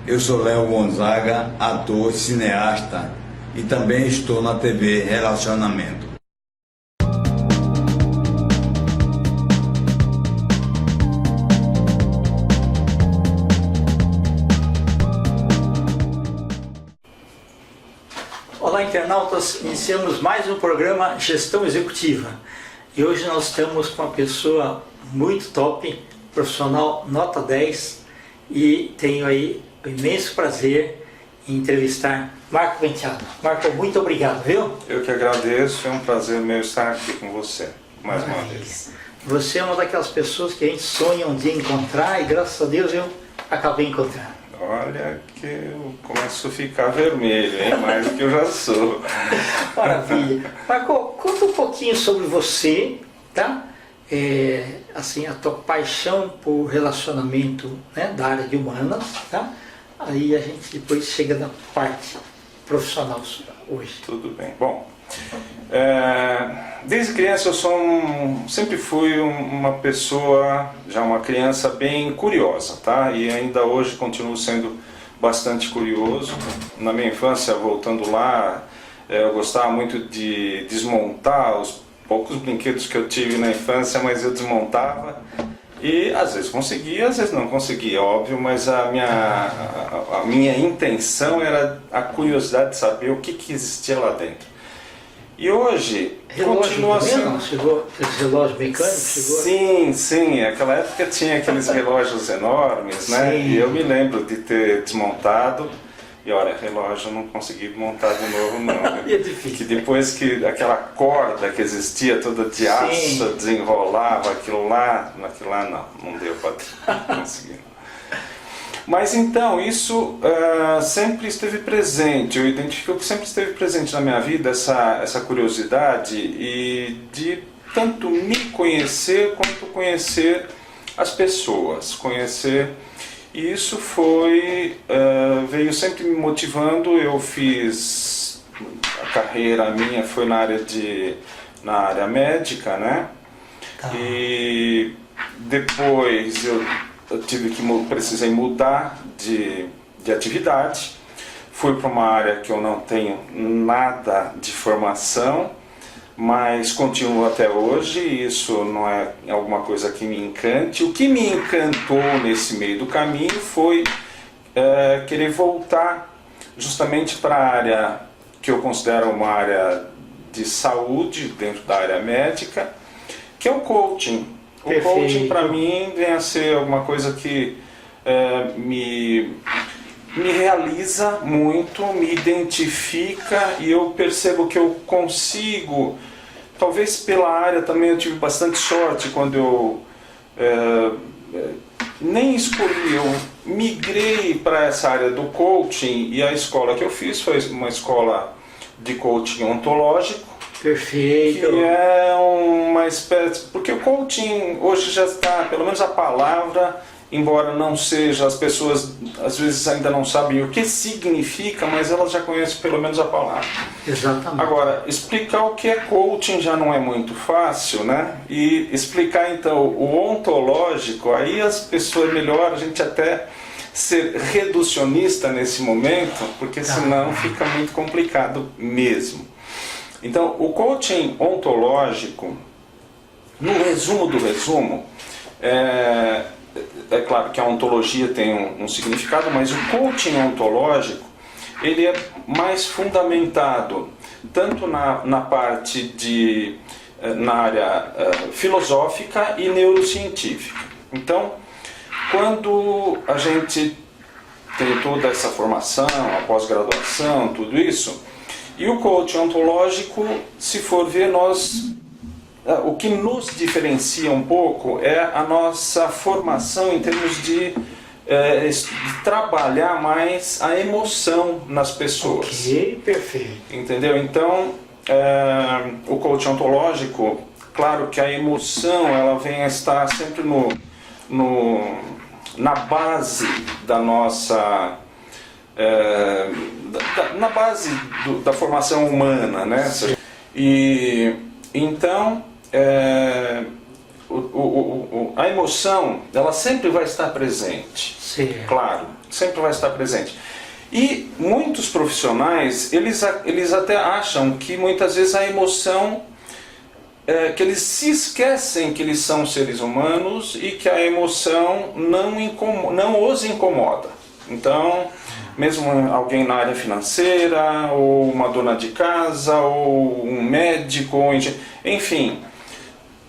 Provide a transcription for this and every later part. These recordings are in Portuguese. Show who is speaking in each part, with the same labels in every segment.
Speaker 1: Eu sou Léo Gonzaga, ator, cineasta e também estou na TV Relacionamento.
Speaker 2: Olá, internautas, iniciamos mais um programa Gestão Executiva e hoje nós estamos com uma pessoa muito top, profissional nota 10, e tenho aí o imenso prazer em entrevistar Marco Penteado. Marco, muito obrigado, viu?
Speaker 3: Eu que agradeço, é um prazer meu estar aqui com você, mais uma vez.
Speaker 2: Você é uma daquelas pessoas que a gente sonha um dia encontrar e graças a Deus eu acabei encontrando.
Speaker 3: Olha que eu começo a ficar vermelho, hein? Mais do que eu já sou.
Speaker 2: Maravilha. Marco, conta um pouquinho sobre você, tá? Assim, a tua paixão por relacionamento, né, da área de humanas, tá? Aí a gente depois chega na parte profissional hoje.
Speaker 3: Tudo bem. Bom, desde criança eu sempre fui uma pessoa, já uma criança bem curiosa, tá? E ainda hoje continuo sendo bastante curioso. Na minha infância, voltando lá, eu gostava muito de desmontar os poucos brinquedos que eu tive na infância, mas eu desmontava e às vezes conseguia, às vezes não conseguia, óbvio, mas a minha intenção era a curiosidade de saber o que existia lá dentro. E hoje continua assim.
Speaker 2: Não chegou esse relógio mecânico?
Speaker 3: Sim, naquela época tinha aqueles relógios enormes, né?
Speaker 2: Sim.
Speaker 3: E eu me lembro de ter desmontado. E olha, relógio eu não consegui montar de novo não.
Speaker 2: É difícil.
Speaker 3: Que depois que aquela corda que existia toda de aço, desenrolava aquilo lá não deu para conseguir. Mas então, isso sempre esteve presente, eu identifico que sempre esteve presente na minha vida essa curiosidade e de tanto me conhecer quanto conhecer as pessoas, e isso veio sempre me motivando. Eu fiz, a carreira minha foi na área médica, né?
Speaker 2: Tá.
Speaker 3: E depois eu precisei mudar de atividade, fui para uma área que eu não tenho nada de formação, mas continuo até hoje. Isso não é alguma coisa que me encante. O que me encantou nesse meio do caminho foi querer voltar justamente para a área que eu considero uma área de saúde dentro da área médica, que é o coaching. O coaching para mim vem a ser alguma coisa que me realiza muito, me identifica, e eu percebo que eu consigo, talvez pela área também eu tive bastante sorte quando eu nem escolhi, eu migrei para essa área do coaching, e a escola que eu fiz foi uma escola de coaching ontológico.
Speaker 2: Perfeito.
Speaker 3: Que é uma espécie, porque o coaching hoje já está, pelo menos a palavra, embora não seja, as pessoas às vezes ainda não sabem o que significa, mas elas já conhecem pelo menos a palavra.
Speaker 2: Exatamente.
Speaker 3: Agora, explicar o que é coaching já não é muito fácil, né? E explicar então o ontológico, aí as pessoas, melhor a gente até ser reducionista nesse momento, porque senão fica muito complicado mesmo. Então, o coaching ontológico, no resumo do resumo, é claro que a ontologia tem um significado, mas o coaching ontológico, ele é mais fundamentado tanto na parte na área filosófica e neurocientífica. Então, quando a gente tem toda essa formação, a pós-graduação, tudo isso, e o coaching ontológico, se for ver, o que nos diferencia um pouco é a nossa formação em termos de trabalhar mais a emoção nas pessoas.
Speaker 2: Ok, perfeito.
Speaker 3: Entendeu? Então, o coaching ontológico, claro que a emoção ela vem a estar sempre na base da nossa... na base da formação humana, né? E então a emoção, ela sempre vai estar presente.
Speaker 2: Sim.
Speaker 3: Claro, sempre vai estar presente. E muitos profissionais, eles até acham que muitas vezes a emoção, que eles se esquecem que eles são seres humanos e que a emoção não os incomoda. Então, mesmo alguém na área financeira, ou uma dona de casa, ou um médico, enfim,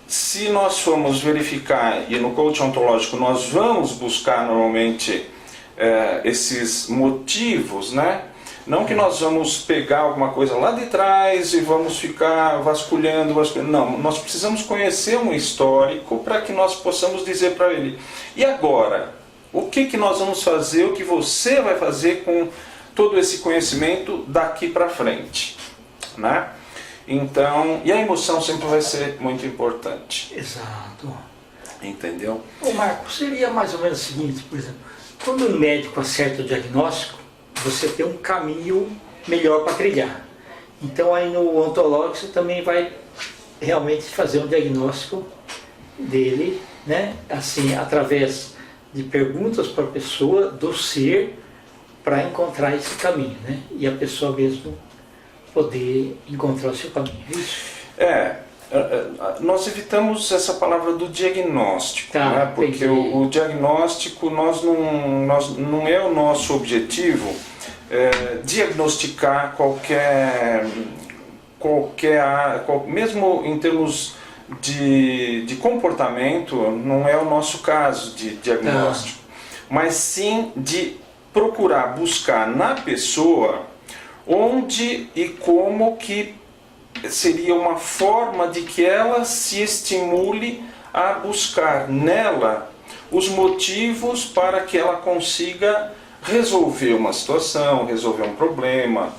Speaker 3: se nós formos verificar, e no coaching ontológico nós vamos buscar normalmente esses motivos, né? Não que nós vamos pegar alguma coisa lá de trás e vamos ficar vasculhando. Não, nós precisamos conhecer um histórico para que nós possamos dizer para ele: e agora? O que nós vamos fazer, o que você vai fazer com todo esse conhecimento daqui para frente, né? Então, e a emoção sempre vai ser muito importante.
Speaker 2: Exato.
Speaker 3: Entendeu?
Speaker 2: Ô Marco, seria mais ou menos o seguinte, por exemplo, quando um médico acerta o diagnóstico, você tem um caminho melhor para trilhar. Então aí no ontológico você também vai realmente fazer um diagnóstico dele, né? Assim, através de perguntas para a pessoa, do ser, para encontrar esse caminho, né? E a pessoa mesmo poder encontrar o seu caminho. É isso?
Speaker 3: Nós evitamos essa palavra do diagnóstico,
Speaker 2: tá,
Speaker 3: né? Porque o diagnóstico não é o nosso objetivo, diagnosticar mesmo em termos de comportamento, não é o nosso caso de diagnóstico, mas sim de procurar buscar na pessoa onde e como que seria uma forma de que ela se estimule a buscar nela os motivos para que ela consiga resolver uma situação, resolver um problema,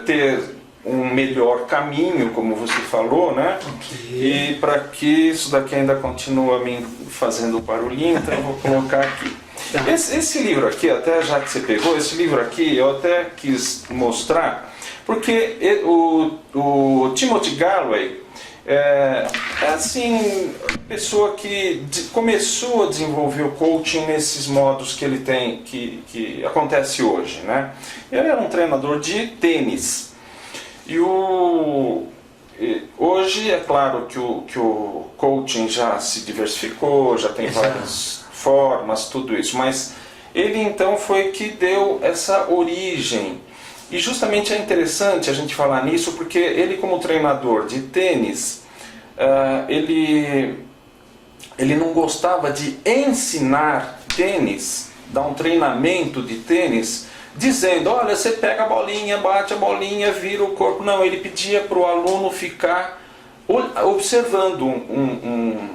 Speaker 3: ter um melhor caminho, como você falou, né? Okay. E para que isso daqui ainda continua me fazendo barulhinho, então eu vou colocar aqui. Tá. Esse livro aqui, até já que você pegou, esse livro aqui eu até quis mostrar, porque o Timothy Gallwey é assim, pessoa que começou a desenvolver o coaching nesses modos que ele tem, que acontece hoje, né? Ele era um treinador de tênis. E hoje é claro que o coaching já se diversificou, já tem várias formas, tudo isso, mas ele então foi que deu essa origem. E justamente é interessante a gente falar nisso, porque ele, como treinador de tênis, ele não gostava de ensinar tênis, dar um treinamento de tênis, dizendo: olha, você pega a bolinha, bate a bolinha, vira o corpo. Não, ele pedia para o aluno ficar observando um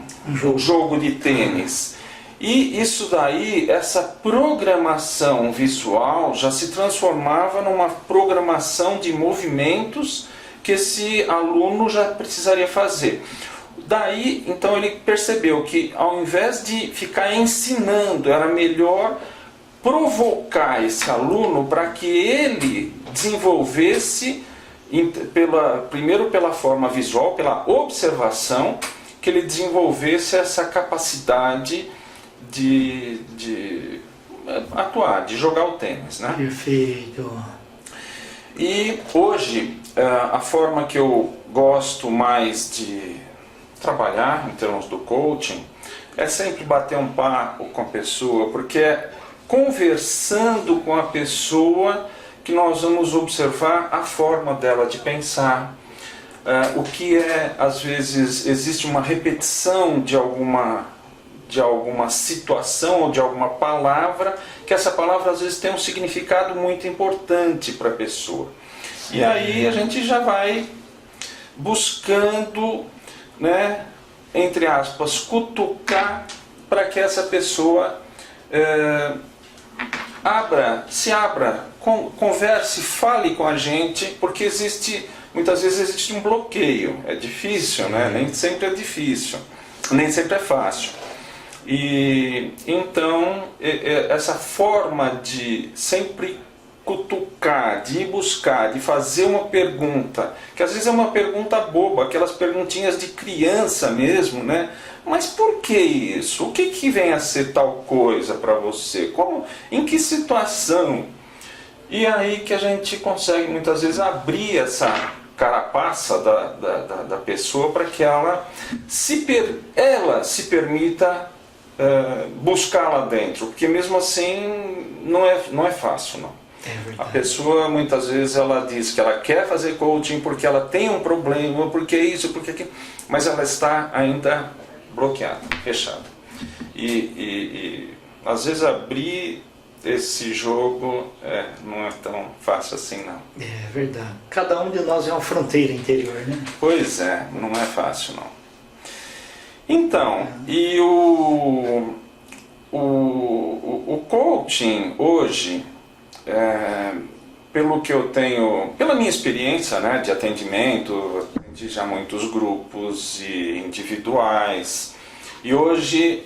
Speaker 3: jogo de tênis. E isso daí, essa programação visual já se transformava numa programação de movimentos que esse aluno já precisaria fazer. Daí, então, ele percebeu que ao invés de ficar ensinando, era melhor provocar esse aluno para que ele desenvolvesse, primeiro pela forma visual, pela observação, que ele desenvolvesse essa capacidade de atuar, de jogar o tênis, né?
Speaker 2: Perfeito.
Speaker 3: E hoje, a forma que eu gosto mais de trabalhar em termos do coaching é sempre bater um papo com a pessoa, porque é conversando com a pessoa que nós vamos observar a forma dela de pensar, o que às vezes existe uma repetição de alguma situação ou de alguma palavra, que essa palavra às vezes tem um significado muito importante para a pessoa. E aí a gente já vai buscando, né, entre aspas, cutucar para que essa pessoa se abra, converse, fale com a gente, porque muitas vezes existe um bloqueio, é difícil, né? Nem sempre é difícil, nem sempre é fácil. E então essa forma de sempre cutucar, de ir buscar, de fazer uma pergunta, que às vezes é uma pergunta boba, aquelas perguntinhas de criança mesmo, né? Mas por que isso? O que vem a ser tal coisa para você? Como, em que situação? E aí que a gente consegue muitas vezes abrir essa carapaça da pessoa para que ela se permita buscar lá dentro, porque mesmo assim não é fácil, não. A pessoa muitas vezes ela diz que ela quer fazer coaching porque ela tem um problema, porque isso, porque aquilo, mas ela está ainda bloqueada, fechada. E às vezes abrir esse jogo não é tão fácil assim, não.
Speaker 2: É verdade. Cada um de nós é uma fronteira interior, né?
Speaker 3: Pois é, não é fácil, não. Então, e o coaching hoje, pelo que eu tenho, pela minha experiência, né, de atendimento, atendi já muitos grupos e individuais, e hoje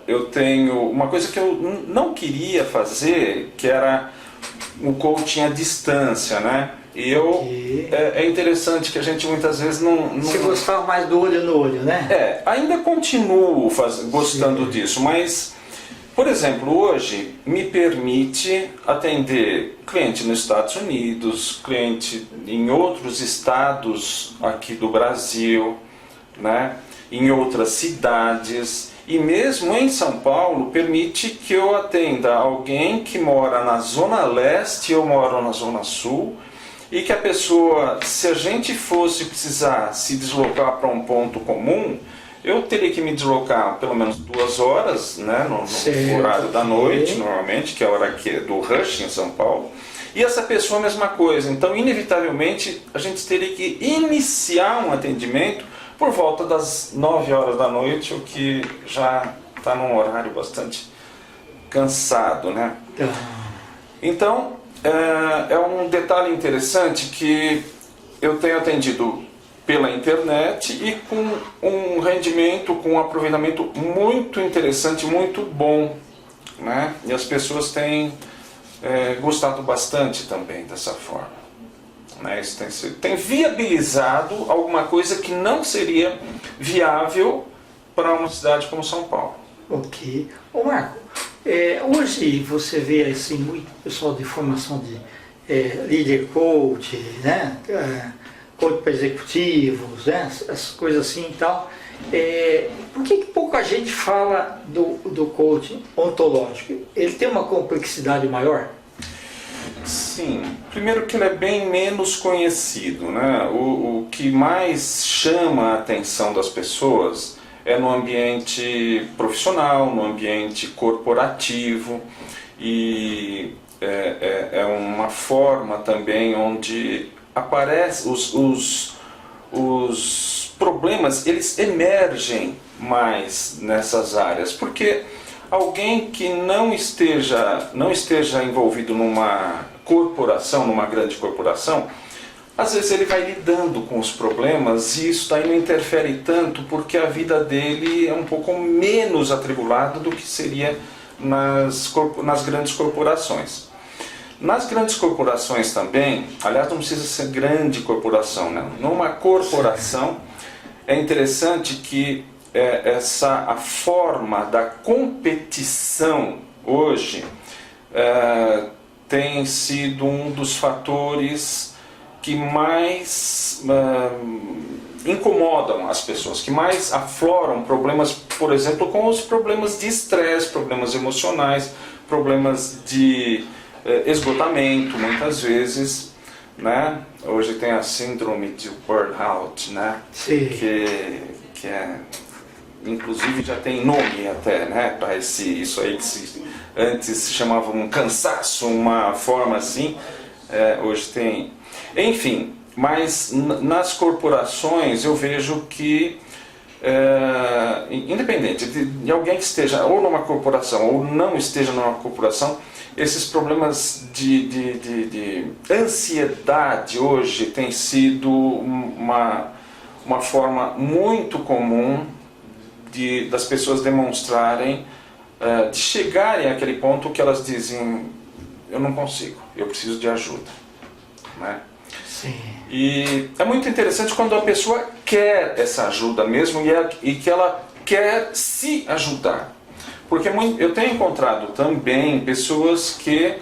Speaker 3: eu tenho uma coisa que eu não queria fazer, que era o coaching à distância, né? E é interessante que a gente muitas vezes não...
Speaker 2: Você gostava mais do olho no olho, né?
Speaker 3: Ainda continuo gostando disso, mas, por exemplo, hoje me permite atender cliente nos Estados Unidos, cliente em outros estados aqui do Brasil, né? Em outras cidades, e mesmo em São Paulo permite que eu atenda alguém que mora na Zona Leste, eu moro na Zona Sul, e que a pessoa, se a gente fosse precisar se deslocar para um ponto comum, eu teria que me deslocar pelo menos 2 horas, né, no horário da noite, normalmente, que é a hora do rush em São Paulo. E essa pessoa a mesma coisa. Então, inevitavelmente, a gente teria que iniciar um atendimento por volta das 9 horas da noite, o que já está num horário bastante cansado, né? Então, é um detalhe interessante que eu tenho atendido pela internet e com um rendimento, com um aproveitamento muito interessante, muito bom, né? E as pessoas têm gostado bastante também dessa forma. Né? Isso tem viabilizado alguma coisa que não seria viável para uma cidade como São Paulo.
Speaker 2: Ok. Ô Marco, hoje você vê assim, muito pessoal de formação de líder coach, né? Coach para executivos, né? Essas coisas assim e tal. Por que pouca gente fala do coaching ontológico? Ele tem uma complexidade maior?
Speaker 3: Sim, primeiro que ele é bem menos conhecido, né? O que mais chama a atenção das pessoas é no ambiente profissional, no ambiente corporativo, e é uma forma também onde aparece os problemas, eles emergem mais nessas áreas, porque alguém que não esteja envolvido numa corporação, numa grande corporação, às vezes ele vai lidando com os problemas e isso daí não interfere tanto porque a vida dele é um pouco menos atribulada do que seria nas grandes corporações. Nas grandes corporações também, aliás, não precisa ser grande corporação, né? Numa corporação é interessante que a forma da competição hoje tem sido um dos fatores que mais incomodam as pessoas, que mais afloram problemas, por exemplo, com os problemas de estresse, problemas emocionais, problemas de esgotamento, muitas vezes, né? Hoje tem a síndrome de burnout, né?
Speaker 2: Sim.
Speaker 3: Que inclusive já tem nome até, né? Para isso aí que antes se chamava um cansaço, uma forma assim, hoje tem. Enfim, mas nas corporações eu vejo que, independente de alguém que esteja ou numa corporação ou não esteja numa corporação, esses problemas de ansiedade hoje tem sido uma forma muito comum das pessoas demonstrarem, de chegarem àquele ponto que elas dizem: eu não consigo, eu preciso de ajuda, né?
Speaker 2: Sim.
Speaker 3: E é muito interessante quando a pessoa quer essa ajuda mesmo e que ela quer se ajudar. Porque eu tenho encontrado também pessoas que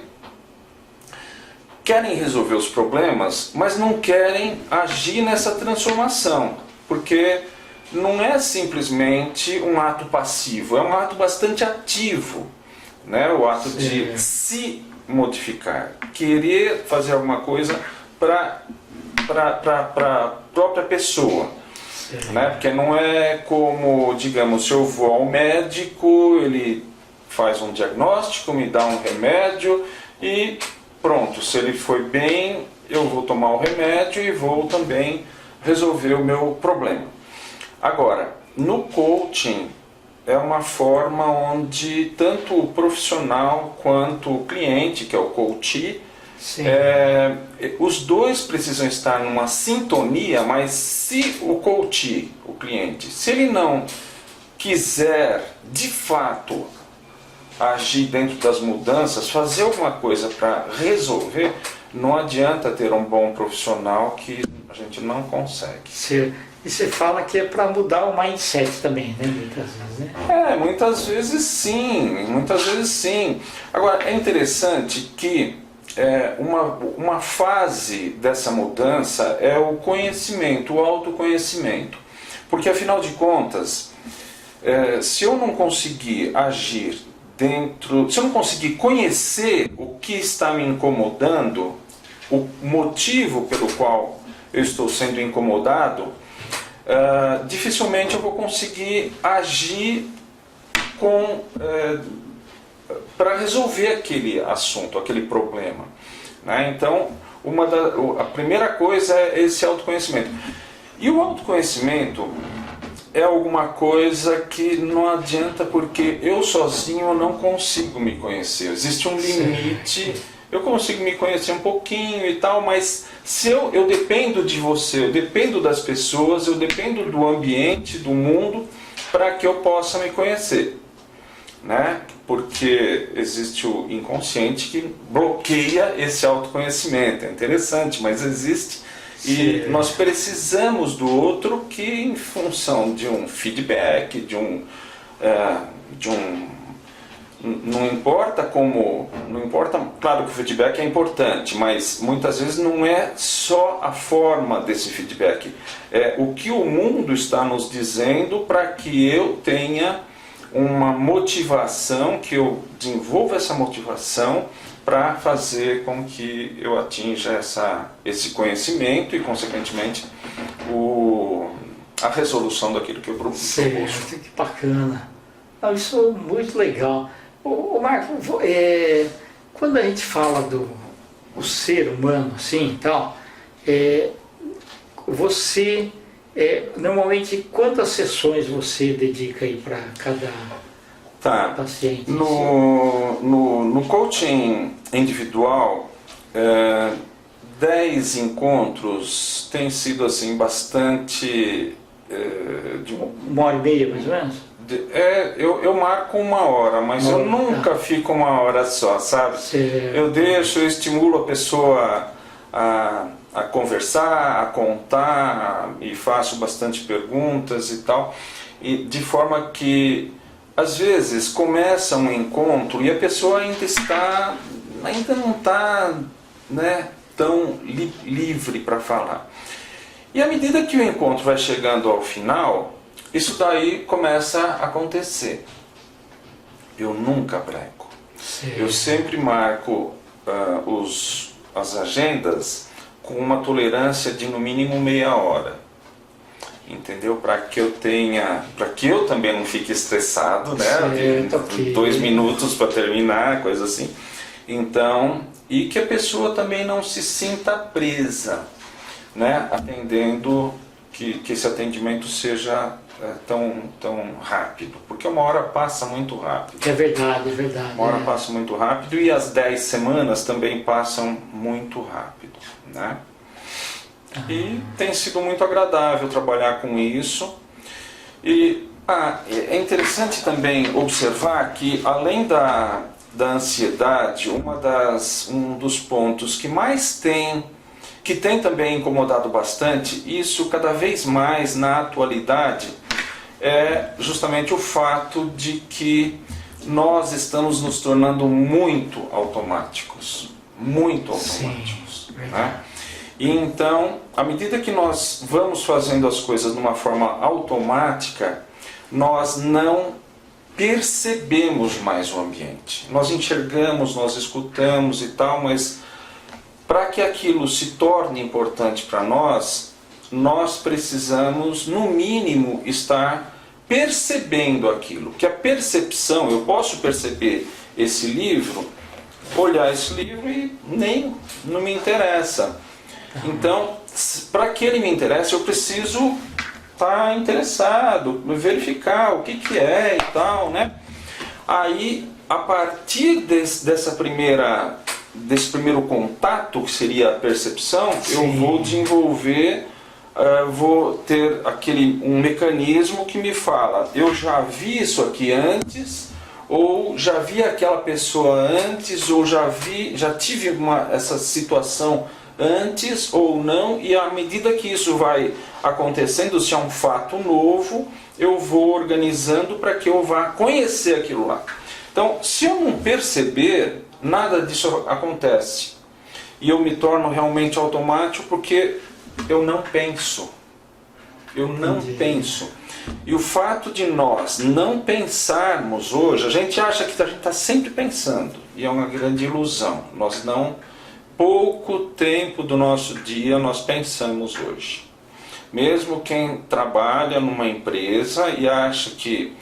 Speaker 3: querem resolver os problemas, mas não querem agir nessa transformação. Porque não é simplesmente um ato passivo, é um ato bastante ativo, né? O ato de se modificar, querer fazer alguma coisa para a própria pessoa, né? Porque não é como, digamos, se eu vou ao médico, ele faz um diagnóstico, me dá um remédio e pronto, se ele foi bem, eu vou tomar o remédio e vou também resolver o meu problema. Agora, no coaching é uma forma onde tanto o profissional quanto o cliente, que é o coachee, os dois precisam estar numa sintonia, mas se o coachee, o cliente, se ele não quiser de fato agir dentro das mudanças, fazer alguma coisa para resolver, não adianta ter um bom profissional que a gente não consegue.
Speaker 2: Sim. E você fala que é para mudar o mindset também, né? Muitas vezes, né?
Speaker 3: Muitas vezes sim, muitas vezes sim. Agora, é interessante que uma fase dessa mudança é o conhecimento, o autoconhecimento. Porque, afinal de contas, se eu não conseguir agir se eu não conseguir conhecer o que está me incomodando, o motivo pelo qual eu estou sendo incomodado, dificilmente eu vou conseguir agir para resolver aquele assunto, aquele problema, né? Então, a primeira coisa é esse autoconhecimento. E o autoconhecimento é alguma coisa que não adianta, porque eu sozinho não consigo me conhecer. Existe um limite. Eu consigo me conhecer um pouquinho e tal, mas se eu dependo de você, eu dependo das pessoas, eu dependo do ambiente, do mundo, para que eu possa me conhecer, né? Porque existe o inconsciente que bloqueia esse autoconhecimento. É interessante, mas existe. E nós precisamos do outro que, em função de um feedback, não importa como, não importa, claro que o feedback é importante, mas muitas vezes não é só a forma desse feedback, é o que o mundo está nos dizendo para que eu tenha uma motivação, que eu desenvolva essa motivação para fazer com que eu atinja esse conhecimento e, consequentemente, a resolução daquilo que eu propus.
Speaker 2: Certo, que bacana. Não, isso é muito legal. Marco, quando a gente fala do ser humano, assim, então, você, normalmente, quantas sessões você dedica aí para cada paciente?
Speaker 3: No coaching individual, 10 encontros tem sido assim bastante...
Speaker 2: Uma hora e meia, mais ou menos?
Speaker 3: Eu marco 1 hora, mas eu nunca fico 1 hora só, sabe? Eu estimulo a pessoa a conversar, a contar, e faço bastante perguntas e tal, e de forma que às vezes começa um encontro e a pessoa ainda não está, né, tão livre para falar. E à medida que o encontro vai chegando ao final, isso daí começa a acontecer. Eu nunca breco. Eu sempre marco as agendas com uma tolerância de no mínimo meia hora. Entendeu? Para que eu também não fique estressado, né?
Speaker 2: Okay.
Speaker 3: 2 minutos para terminar, coisa assim. Então, e que a pessoa também não se sinta presa, né? Atendendo, que esse atendimento seja tão rápido, porque 1 hora passa muito rápido.
Speaker 2: É verdade, é verdade.
Speaker 3: 1 hora passa muito rápido e as 10 semanas também passam muito rápido, né? E tem sido muito agradável trabalhar com isso. E é interessante também observar que, além da ansiedade, um dos pontos que mais tem que tem também incomodado bastante, isso cada vez mais na atualidade, é justamente o fato de que nós estamos nos tornando muito automáticos. Muito automáticos.
Speaker 2: Sim,
Speaker 3: né? E então, à medida que nós vamos fazendo as coisas de uma forma automática, nós não percebemos mais o ambiente. Nós enxergamos, nós escutamos e tal, mas para que aquilo se torne importante para nós, nós precisamos, no mínimo, estar percebendo aquilo. Que a percepção, eu posso perceber esse livro, olhar esse livro e nem não me interessa. Então, para que ele me interesse, eu preciso estar interessado, verificar o que é e tal, né? Aí, a partir desse primeiro contato, que seria a percepção, eu vou desenvolver, vou ter um mecanismo que me fala, eu já vi isso aqui antes, ou já vi aquela pessoa antes, ou já tive essa situação antes ou não, e à medida que isso vai acontecendo, se é um fato novo, eu vou organizando para que eu vá conhecer aquilo lá. Então, se eu não perceber, nada disso acontece. E eu me torno realmente automático porque eu não penso. Eu não penso. E o fato de nós não pensarmos hoje, a gente acha que a gente está sempre pensando, e é uma grande ilusão. Pouco tempo do nosso dia nós pensamos hoje. Mesmo quem trabalha numa empresa e acha que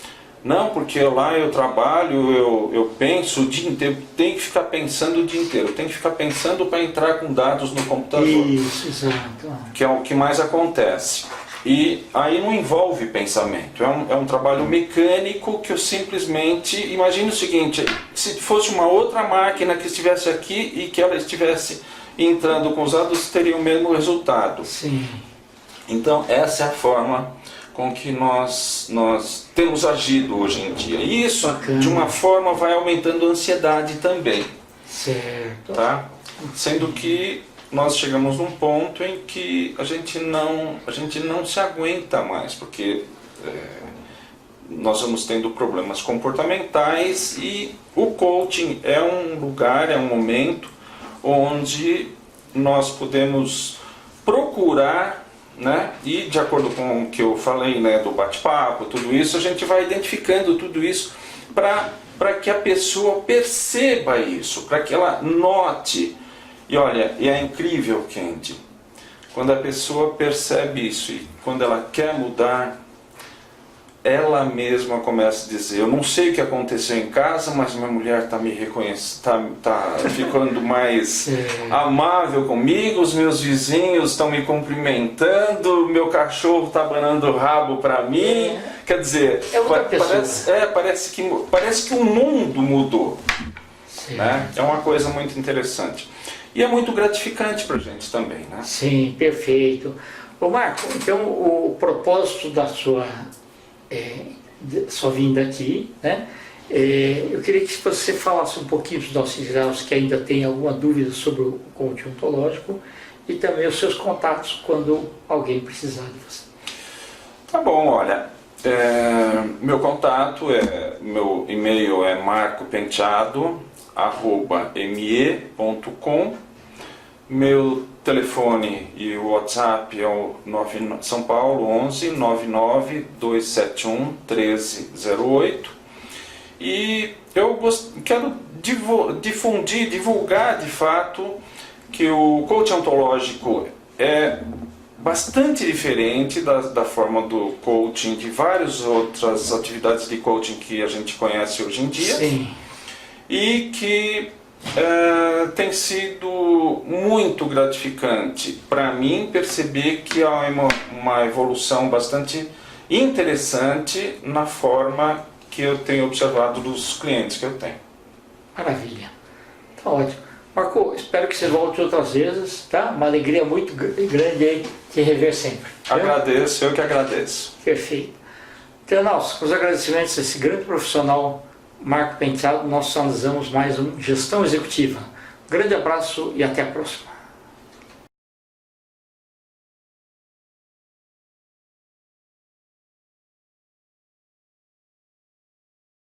Speaker 3: não, porque lá eu trabalho, eu penso o dia inteiro, tem que ficar pensando o dia inteiro, tem que ficar pensando para entrar com dados no computador.
Speaker 2: Isso, exato.
Speaker 3: Que é o que mais acontece. E aí não envolve pensamento, é um trabalho mecânico que eu simplesmente... Imagine o seguinte, se fosse uma outra máquina que estivesse aqui e que ela estivesse entrando com os dados, teria o mesmo resultado.
Speaker 2: Sim.
Speaker 3: Então essa é a forma com que nós temos agido hoje em dia. E isso,
Speaker 2: bacana,
Speaker 3: de uma forma, vai aumentando a ansiedade também.
Speaker 2: Certo.
Speaker 3: Tá? Sendo que nós chegamos num ponto em que a gente não se aguenta mais, porque nós vamos tendo problemas comportamentais, e o coaching é um lugar, é um momento onde nós podemos procurar, né? E de acordo com o que eu falei, né, do bate-papo, tudo isso, a gente vai identificando tudo isso para que a pessoa perceba isso, para que ela note. E olha, e é incrível, Kendi, quando a pessoa percebe isso e quando ela quer mudar, ela mesma começa a dizer, eu não sei o que aconteceu em casa, mas minha mulher está me reconhecendo, tá ficando mais amável comigo, os meus vizinhos estão pessoa, meu cachorro está abanando o rabo para mim. Quer dizer, parece que o mundo mudou. Né? É uma coisa muito interessante. E é muito gratificante para a gente também, né?
Speaker 2: Sim, perfeito. Ô Marco, então o propósito da sua vinda aqui, né? Eu queria que você falasse um pouquinho dos nossos internautas que ainda tem alguma dúvida sobre o coaching ontológico e também os seus contatos quando alguém precisar de você.
Speaker 3: Tá bom, olha, meu contato meu e-mail é marcopenteado@me.com. Meu telefone e o WhatsApp é o São Paulo 11 99 271 1308. E eu quero divulgar de fato que o coaching ontológico é bastante diferente da forma do coaching, de várias outras atividades de coaching que a gente conhece hoje em dia.
Speaker 2: Sim.
Speaker 3: E que tem sido muito gratificante para mim perceber que há uma evolução bastante interessante na forma que eu tenho observado dos clientes que eu tenho.
Speaker 2: Maravilha, tá ótimo. Marco, espero que você volte outras vezes, tá? Uma alegria muito grande aí te rever sempre.
Speaker 3: Agradeço, eu que agradeço.
Speaker 2: Perfeito. Então, nós, os agradecimentos a esse grande profissional Marco Penteado, nós finalizamos mais um Gestão Executiva. Um grande abraço e até a próxima.